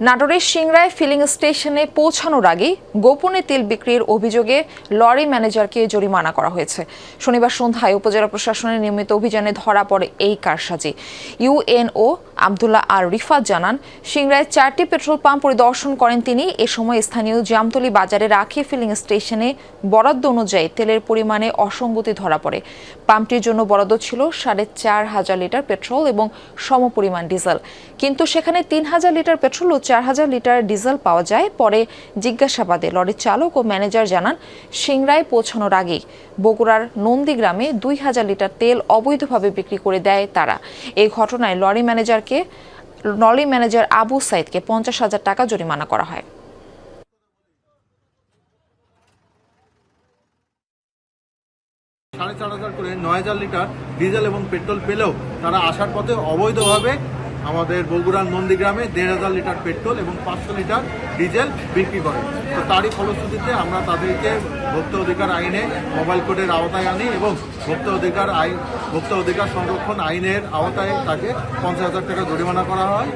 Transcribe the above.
নাটোরের সিংড়ায় ফিলিং স্টেশনে পৌঁছানোর আগেই গোপনে তেল বিক্রির অভিযোগে লরি ম্যানেজারকে জরিমানা করা হয়েছে। শনিবার সন্ধ্যায় উপজেলা প্রশাসনের নিয়মিত অভিযানে ধরা পড়ে এই কারসাজি। ইউএনও আব্দুল্লাহ আর রিফাত জানান, সিংড়ায় 4টি পেট্রোল পাম্প পরিদর্শন করেন তিনি। এ সময় স্থানীয় জামতলী বাজারে রাখি ফিলিং স্টেশনে বরাদ্দ অনুযায়ী তেলের পরিমাণে অসঙ্গতি ধরা পড়ে। পাম্পটির জন্য বরাদ্দ ছিল 4,500 লিটার পেট্রোল এবং সমপরিমাণ ডিজেল, কিন্তু সেখানে 3,000 লিটার পেট্রোল ও 4,000 লিটার ডিজেল পাওয়া যায়। পরে জিজ্ঞাসাবাদে লরির চালক ও ম্যানেজার জানান, সিংড়ায় পৌঁছানোর আগেই বগুড়ার নন্দীগ্রামে 2,000 লিটার তেল অবৈধভাবে বিক্রি করে দেয় তারা। এই ঘটনায় লরি ম্যানেজার আবু সাইদকে 50,000 টাকা জরিমানা করা হয়। 4,500 করে 9,000 লিটার ডিজেল এবং পেট্রোল পেলেও তারা আসার পথে অবৈধভাবে আমাদের বগুড়ার নন্দীগ্রামে 1,500 লিটার পেট্রোল এবং 500 লিটার ডিজেল বিক্রি করে। তো তারই ফলশ্রুতিতে আমরা তাদেরকে ভোক্তা অধিকার আইনে মোবাইল কোডের আওতায় আনি এবং ভোক্তা অধিকার সংরক্ষণ আইনের আওতায় তাকে 50,000 টাকা জরিমানা করা হয়।